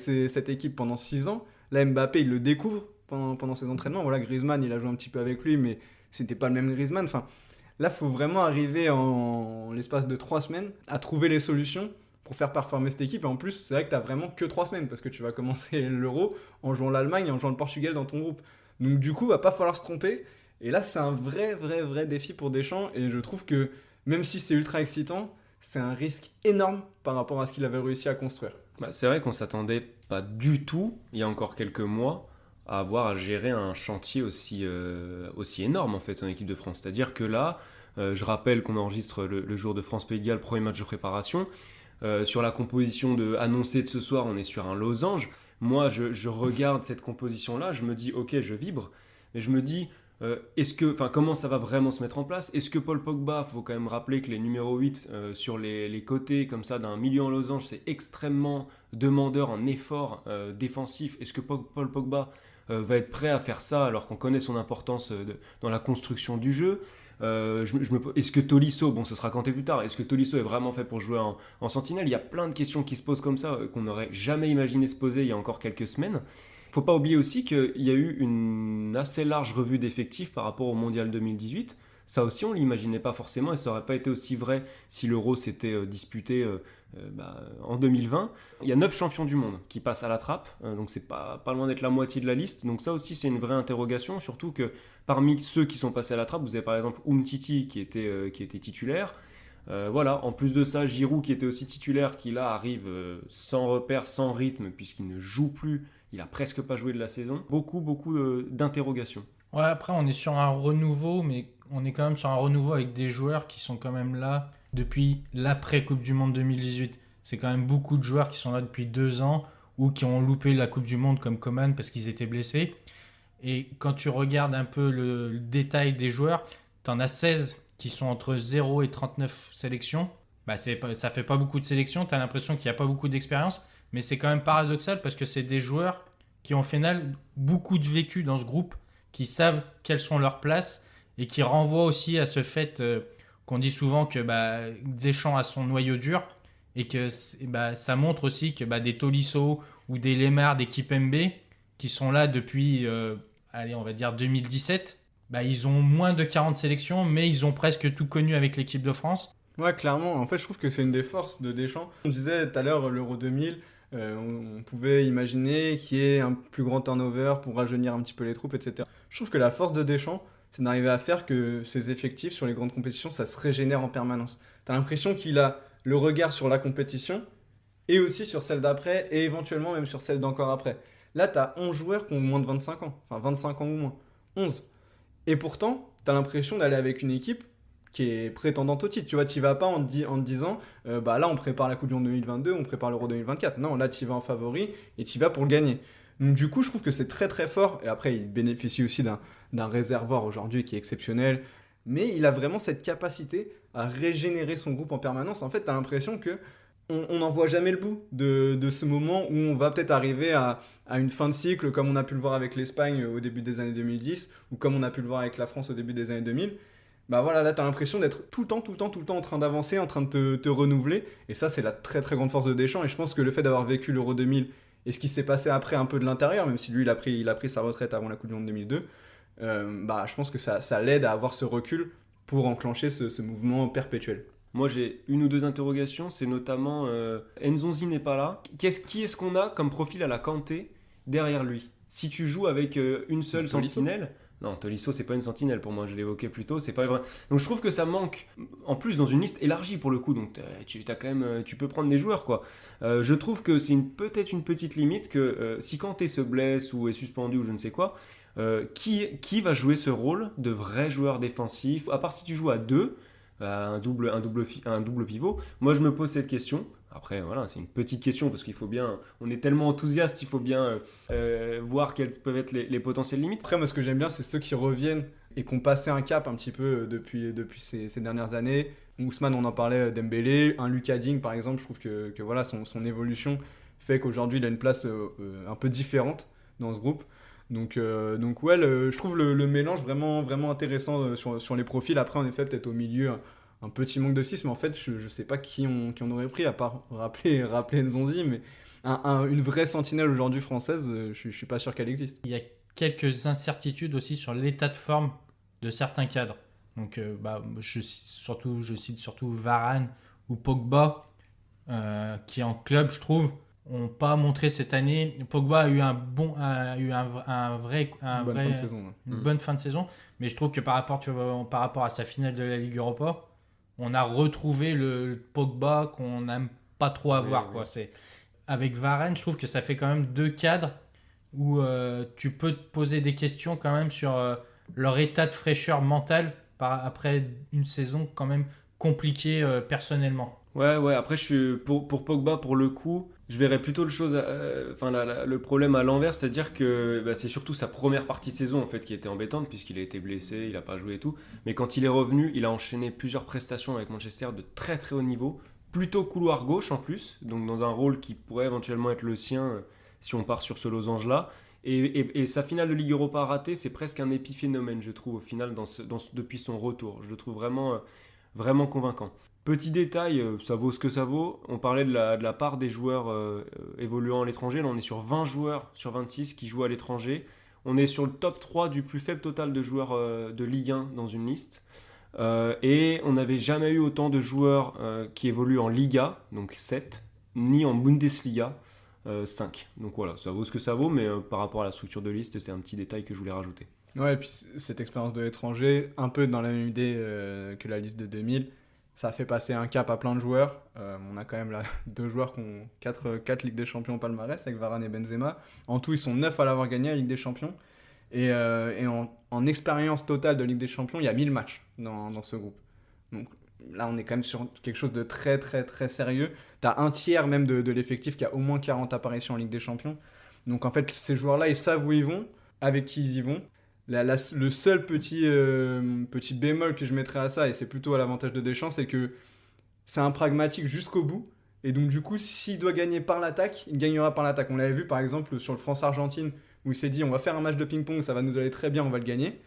cette équipe pendant 6 ans. Là, Mbappé, il le découvre pendant ses entraînements. Voilà, Griezmann, il a joué un petit peu avec lui, mais c'était pas le même Griezmann. Enfin, là, il faut vraiment arriver en l'espace de 3 semaines à trouver les solutions pour faire performer cette équipe. Et en plus, c'est vrai que tu n'as vraiment que 3 semaines, parce que tu vas commencer l'Euro en jouant l'Allemagne et en jouant le Portugal dans ton groupe. Donc du coup, il va pas falloir se tromper. Et là, c'est un vrai défi pour Deschamps. Et je trouve que, même si c'est ultra excitant, c'est un risque énorme par rapport à ce qu'il avait réussi à construire. Bah, c'est vrai qu'on s'attendait pas du tout, il y a encore quelques mois, à avoir à gérer un chantier aussi énorme en fait en équipe de France. C'est-à-dire que là, je rappelle qu'on enregistre le jour de France-Pays de Galles, premier match de préparation. Sur la composition annoncée de ce soir, on est sur un losange. Moi, je regarde cette composition-là, je me dis, ok, je vibre, mais je me dis, comment ça va vraiment se mettre en place ? Est-ce que Paul Pogba, il faut quand même rappeler que les numéros 8 sur les côtés, comme ça, d'un milieu en losange, c'est extrêmement demandeur en effort défensif. Est-ce que Paul Pogba va être prêt à faire ça alors qu'on connaît son importance dans la construction du jeu ? Est-ce que Tolisso, bon ce sera canté plus tard, est-ce que Tolisso est vraiment fait pour jouer en sentinelle ? Il y a plein de questions qui se posent comme ça qu'on n'aurait jamais imaginé se poser il y a encore quelques semaines. Faut pas oublier aussi qu'il y a eu une assez large revue d'effectifs par rapport au Mondial 2018. Ça aussi on l'imaginait pas forcément et ça aurait pas été aussi vrai si l'Euro s'était disputé en 2020. Il y a 9 champions du monde qui passent à la trappe, donc c'est pas loin d'être la moitié de la liste. Donc ça aussi c'est une vraie interrogation, surtout que parmi ceux qui sont passés à la trappe, vous avez par exemple Umtiti qui était titulaire. Voilà, en plus de ça, Giroud qui était aussi titulaire, qui là arrive sans repère, sans rythme, puisqu'il ne joue plus, il a presque pas joué de la saison. Beaucoup d'interrogations. Ouais, après on est sur un renouveau, mais on est quand même sur un renouveau avec des joueurs qui sont quand même là depuis l'après-Coupe du Monde 2018. C'est quand même beaucoup de joueurs qui sont là depuis 2 ans ou qui ont loupé la Coupe du Monde comme Coman parce qu'ils étaient blessés. Et quand tu regardes un peu le détail des joueurs, tu en as 16 qui sont entre 0 et 39 sélections. Ça fait pas beaucoup de sélections, tu as l'impression qu'il n'y a pas beaucoup d'expérience, mais c'est quand même paradoxal parce que c'est des joueurs qui ont au final beaucoup de vécu dans ce groupe, qui savent quelles sont leurs places et qui renvoient aussi à ce fait qu'on dit souvent que Deschamps a son noyau dur et que ça montre aussi que des Tolisso ou des Lemar, des Kipembe qui sont là depuis, on va dire 2017, ils ont moins de 40 sélections, mais ils ont presque tout connu avec l'équipe de France. Ouais, clairement. En fait, je trouve que c'est une des forces de Deschamps. On disait tout à l'heure, l'Euro 2000, on pouvait imaginer qu'il y ait un plus grand turnover pour rajeunir un petit peu les troupes, etc. Je trouve que la force de Deschamps, c'est d'arriver à faire que ses effectifs sur les grandes compétitions, ça se régénère en permanence. T'as l'impression qu'il a le regard sur la compétition et aussi sur celle d'après et éventuellement même sur celle d'encore après. Là, t'as 11 joueurs qui ont moins de 25 ans. Enfin, 25 ans ou moins. 11. Et pourtant, t'as l'impression d'aller avec une équipe qui est prétendante au titre. Tu vois, t'y vas pas en te disant là, on prépare la Coupe du Monde 2022, on prépare l'Euro 2024. Non, là, t'y vas en favori et t'y vas pour le gagner. Donc, du coup, je trouve que c'est très très fort. Et après, il bénéficie aussi d'un réservoir aujourd'hui qui est exceptionnel. Mais il a vraiment cette capacité à régénérer son groupe en permanence. En fait, t'as l'impression que on n'en voit jamais le bout de ce moment où on va peut-être arriver à une fin de cycle, comme on a pu le voir avec l'Espagne au début des années 2010, ou comme on a pu le voir avec la France au début des années 2000. Voilà, là, tu as l'impression d'être tout le temps en train d'avancer, en train de te renouveler. Et ça, c'est la très très grande force de Deschamps. Et je pense que le fait d'avoir vécu l'Euro 2000 et ce qui s'est passé après un peu de l'intérieur, même si lui, il a pris sa retraite avant la Coupe du Monde 2002, je pense que ça l'aide à avoir ce recul pour enclencher ce mouvement perpétuel. Moi, j'ai une ou deux interrogations, c'est notamment Nzonzi n'est pas là. Qui est-ce qu'on a comme profil à la Kanté derrière lui ? Si tu joues avec une seule sentinelle, Non, Tolisso, c'est pas une sentinelle pour moi, je l'évoquais plus tôt, c'est pas vrai. Donc je trouve que ça manque, en plus dans une liste élargie pour le coup, donc tu peux prendre des joueurs quoi. Je trouve que c'est peut-être une petite limite que si Kanté se blesse ou est suspendu ou je ne sais quoi, qui va jouer ce rôle de vrai joueur défensif, à part si tu joues à deux, un double pivot. Moi je me pose cette question. Après, voilà, c'est une petite question parce qu'il faut bien. On est tellement enthousiaste, il faut bien voir quelles peuvent être les potentielles limites. Après, moi, ce que j'aime bien, c'est ceux qui reviennent et qui ont passé un cap un petit peu depuis ces dernières années. Ousmane, on en parlait, Dembélé, un Lucas Digne, par exemple, je trouve que voilà, son évolution fait qu'aujourd'hui, il a une place un peu différente dans ce groupe. Donc ouais, je trouve le mélange vraiment, vraiment intéressant sur les profils. Après, en effet, peut-être au milieu, un petit manque de 6, mais en fait, je sais pas qui on aurait pris, à part rappeler Nzonzi, mais une vraie sentinelle aujourd'hui française, je suis pas sûr qu'elle existe. Il y a quelques incertitudes aussi sur l'état de forme de certains cadres. Donc, je cite surtout Varane ou Pogba, qui en club, je trouve, n'ont pas montré cette année. Pogba a eu une bonne fin de saison, mais je trouve que par rapport à sa finale de la Ligue Europa, on a retrouvé le Pogba qu'on n'aime pas trop avoir. Quoi. Avec Varane, je trouve que ça fait quand même deux cadres où tu peux te poser des questions quand même sur leur état de fraîcheur mentale après une saison quand même compliquée personnellement. Ouais, après pour Pogba, pour le coup, je verrais plutôt le problème à l'envers, c'est-à-dire que c'est surtout sa première partie de saison en fait qui était embêtante puisqu'il a été blessé, il n'a pas joué et tout. Mais quand il est revenu, il a enchaîné plusieurs prestations avec Manchester de très très haut niveau, plutôt couloir gauche en plus, donc dans un rôle qui pourrait éventuellement être le sien si on part sur ce losange-là. Et sa finale de Ligue Europa ratée, c'est presque un épiphénomène, je trouve, au final, depuis son retour. Je le trouve vraiment, vraiment convaincant. Petit détail, ça vaut ce que ça vaut. On parlait de la part des joueurs évoluant à l'étranger. Là, on est sur 20 joueurs sur 26 qui jouent à l'étranger. On est sur le top 3 du plus faible total de joueurs de Ligue 1 dans une liste. Et on n'avait jamais eu autant de joueurs qui évoluent en Liga, donc 7, ni en Bundesliga, 5. Donc voilà, ça vaut ce que ça vaut, mais par rapport à la structure de liste, c'est un petit détail que je voulais rajouter. Ouais, et puis cette expérience de l'étranger, un peu dans la même idée que la liste de 2000, ça fait passer un cap à plein de joueurs. On a quand même là 2 joueurs qui ont 4 Ligues des Champions au palmarès, avec Varane et Benzema. En tout, ils sont 9 à l'avoir gagné, la Ligue des Champions. Et en expérience totale de Ligue des Champions, il y a 1000 matchs dans ce groupe. Donc là, on est quand même sur quelque chose de très, très, très sérieux. Tu as un tiers même de l'effectif qui a au moins 40 apparitions en Ligue des Champions. Donc en fait, ces joueurs-là, ils savent où ils vont, avec qui ils y vont. Le seul petit bémol que je mettrais à ça, et c'est plutôt à l'avantage de Deschamps, c'est que c'est un pragmatique jusqu'au bout. Et donc du coup, s'il doit gagner par l'attaque, il gagnera par l'attaque. On l'avait vu par exemple sur le France-Argentine, où il s'est dit on va faire un match de ping-pong, ça va nous aller très bien, on va le gagner.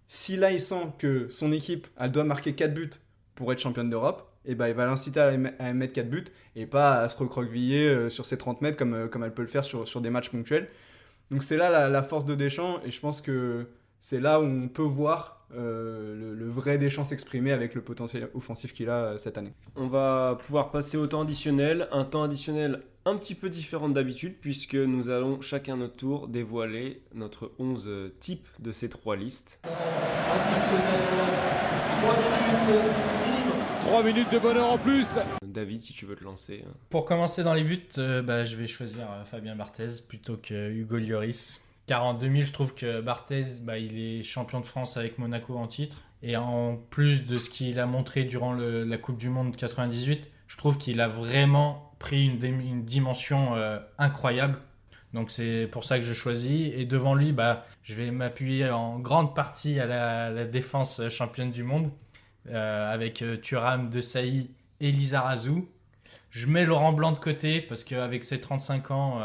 Si là il sent que son équipe, elle doit marquer 4 buts pour être championne d'Europe, et il va l'inciter à mettre 4 buts et pas à se recroqueviller sur ses 30 mètres comme elle peut le faire sur des matchs ponctuels. Donc c'est là la force de Deschamps, et je pense que c'est là où on peut voir le vrai Deschamps s'exprimer avec le potentiel offensif qu'il a cette année. On va pouvoir passer au temps additionnel, un temps additionnel un petit peu différent d'habitude puisque nous allons chacun notre tour dévoiler notre 11 types de ces 3 listes. Additionnel, 3 minutes minimum. 3 minutes de bonheur en plus. David, si tu veux te lancer. Pour commencer dans les buts, je vais choisir Fabien Barthez plutôt que Hugo Lloris. Car en 2000, je trouve que Barthez, il est champion de France avec Monaco en titre. Et en plus de ce qu'il a montré durant la Coupe du Monde 98, je trouve qu'il a vraiment pris une dimension incroyable. Donc c'est pour ça que je choisis. Et devant lui, je vais m'appuyer en grande partie à la défense championne du monde. Avec Thuram, Desailly et Lizarazu. Je mets Laurent Blanc de côté parce qu'avec ses 35 ans,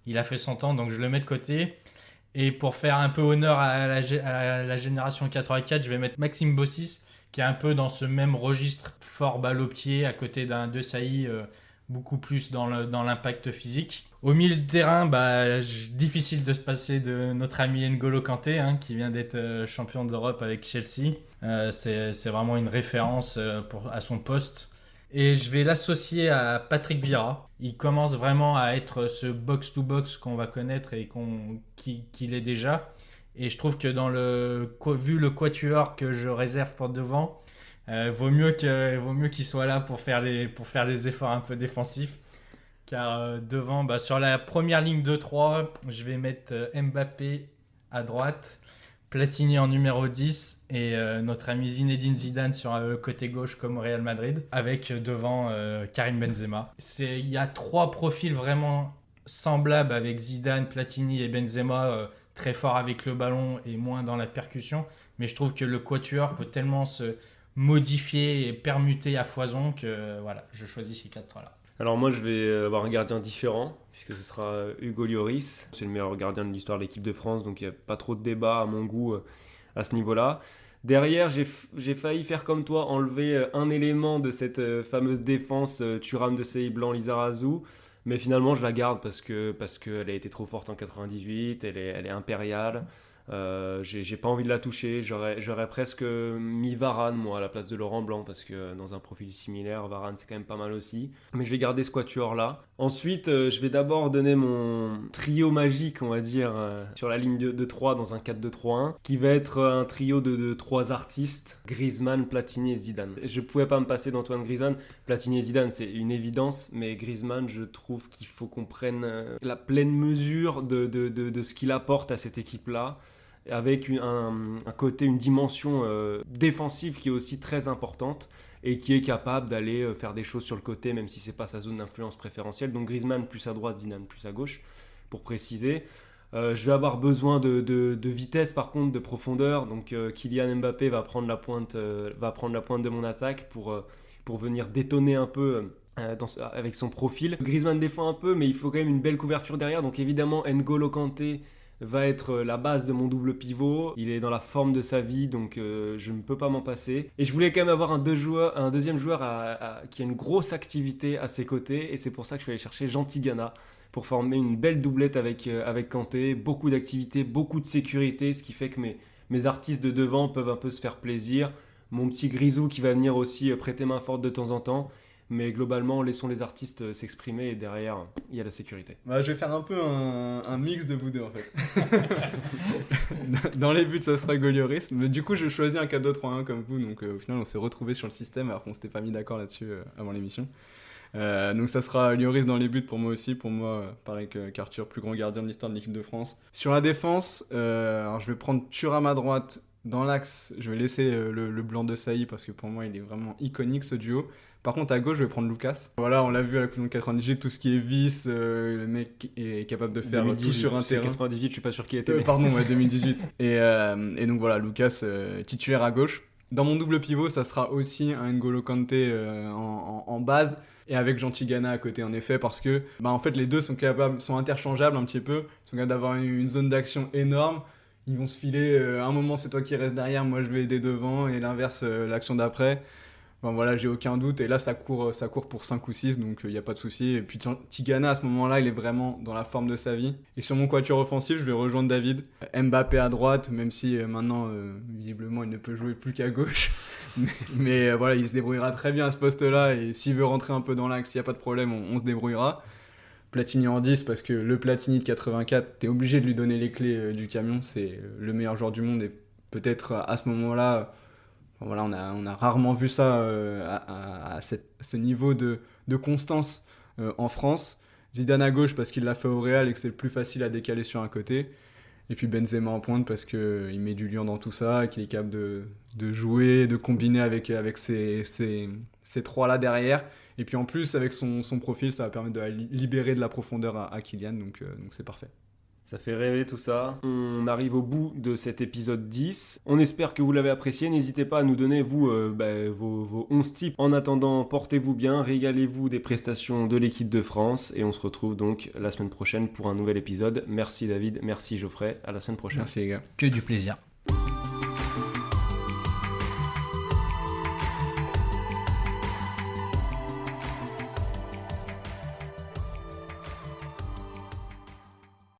il a fait son temps, donc je le mets de côté. Et pour faire un peu honneur à la génération 84, je vais mettre Maxime Bossis, qui est un peu dans ce même registre, fort balle au pied, à côté d'un Desailly, beaucoup plus dans l'impact physique. Au milieu de terrain, difficile de se passer de notre ami N'Golo Kanté, qui vient d'être champion d'Europe avec Chelsea. C'est vraiment une référence à son poste. Et je vais l'associer à Patrick Vieira. Il commence vraiment à être ce box-to-box qu'on va connaître et qu'il est déjà. Et je trouve que vu le quatuor que je réserve pour devant, vaut mieux qu'il soit là pour faire les efforts un peu défensifs. Car devant, sur la première ligne 2-3, je vais mettre Mbappé à droite, Platini en numéro 10 et notre ami Zinedine Zidane sur le côté gauche comme au Real Madrid, avec devant Karim Benzema. Il y a 3 profils vraiment semblables avec Zidane, Platini et Benzema, très forts avec le ballon et moins dans la percussion. Mais je trouve que le quatuor peut tellement se modifier et permuter à foison que voilà, je choisis ces 4-là. Alors moi je vais avoir un gardien différent, puisque ce sera Hugo Lloris. C'est le meilleur gardien de l'histoire de l'équipe de France, donc il n'y a pas trop de débat à mon goût à ce niveau-là. Derrière, j'ai failli faire comme toi, enlever un élément de cette fameuse défense Thuram, Desailly, Blanc, Lizarazu. Mais finalement je la garde parce qu'elle a été trop forte en 98, elle est impériale. J'ai pas envie de la toucher. J'aurais presque mis Varane moi à la place de Laurent Blanc, parce que dans un profil similaire, Varane c'est quand même pas mal aussi. Mais je vais garder ce quatuor là. Ensuite je vais d'abord donner mon trio magique, on va dire, sur la ligne de 3 dans un 4-2-3-1, qui va être un trio de 3 artistes: Griezmann, Platini et Zidane. Je pouvais pas me passer d'Antoine Griezmann. Platini et Zidane c'est une évidence, mais Griezmann, je trouve qu'il faut qu'on prenne la pleine mesure de ce qu'il apporte à cette équipe là, avec un côté, une dimension défensive qui est aussi très importante et qui est capable d'aller faire des choses sur le côté, même si c'est pas sa zone d'influence préférentielle. Donc Griezmann plus à droite, Zidane plus à gauche, pour préciser. Je vais avoir besoin de vitesse, par contre, de profondeur. Donc Kylian Mbappé va prendre la pointe de mon attaque pour venir détonner un peu avec son profil. Griezmann défend un peu, mais il faut quand même une belle couverture derrière. Donc évidemment, N'Golo Kanté va être la base de mon double pivot. Il est dans la forme de sa vie, donc je ne peux pas m'en passer. Et je voulais quand même avoir un deuxième joueur qui a une grosse activité à ses côtés, et c'est pour ça que je suis allé chercher Jean Tigana pour former une belle doublette avec Kanté. Beaucoup d'activité, beaucoup de sécurité, ce qui fait que mes artistes de devant peuvent un peu se faire plaisir. Mon petit Grisou qui va venir aussi prêter main forte de temps en temps. Mais globalement, laissons les artistes s'exprimer, et derrière, il y a la sécurité. Je vais faire un peu un mix de vous deux, en fait. Dans les buts, ça sera Lloris. Mais du coup, je choisis un 4-2-3-1 comme vous. Donc au final, on s'est retrouvés sur le système alors qu'on s'était pas mis d'accord là-dessus avant l'émission. Donc ça sera Lloris dans les buts pour moi aussi. Pour moi, pareil qu'Arthur, plus grand gardien de l'histoire de l'équipe de France. Sur la défense, alors je vais prendre Thuram à droite. Dans l'axe, je vais laisser le Blanc de Sailly parce que pour moi, il est vraiment iconique, ce duo. Par contre, à gauche, je vais prendre Lucas. Voilà, on l'a vu à la Coupe du Monde 98, tout ce qui est vice, le mec est capable de faire 2018, tout sur un terrain. 98, je suis pas sûr qu'il était. Pardon, 2018. Et donc voilà, Lucas titulaire à gauche. Dans mon double pivot, ça sera aussi un N'Golo Kanté en base, et avec Jean Tigana à côté, en effet, parce que en fait, les deux sont interchangeables un petit peu. Ils sont capables d'avoir une zone d'action énorme. Ils vont se filer, un moment c'est toi qui restes derrière, moi je vais aider devant, et l'inverse, l'action d'après. Voilà, j'ai aucun doute, et là ça court pour 5 ou 6, donc il n'y a pas de souci. Et puis Tigana, à ce moment-là, il est vraiment dans la forme de sa vie. Et sur mon quatuor offensif, je vais rejoindre David. Mbappé à droite, même si maintenant, visiblement, il ne peut jouer plus qu'à gauche. mais voilà, il se débrouillera très bien à ce poste-là, et s'il veut rentrer un peu dans l'axe, il n'y a pas de problème, on se débrouillera. Platini en 10, parce que le Platini de 84, t'es obligé de lui donner les clés du camion, c'est le meilleur joueur du monde, et peut-être à ce moment-là... Voilà, on a rarement vu ça à ce niveau de constance en France. Zidane à gauche parce qu'il l'a fait au Real et que c'est le plus facile à décaler sur un côté. Et puis Benzema en pointe parce qu'il met du lion dans tout ça et qu'il est capable de jouer, de combiner avec ces trois-là derrière. Et puis en plus, avec son profil, ça va permettre de libérer de la profondeur à Kylian, donc c'est parfait. Ça fait rêver tout ça. On arrive au bout de cet épisode 10. On espère que vous l'avez apprécié. N'hésitez pas à nous donner, vous, vos 11 tips. En attendant, portez-vous bien, régalez-vous des prestations de l'équipe de France. Et on se retrouve donc la semaine prochaine pour un nouvel épisode. Merci David, merci Geoffrey. À la semaine prochaine. Merci les gars. Que du plaisir.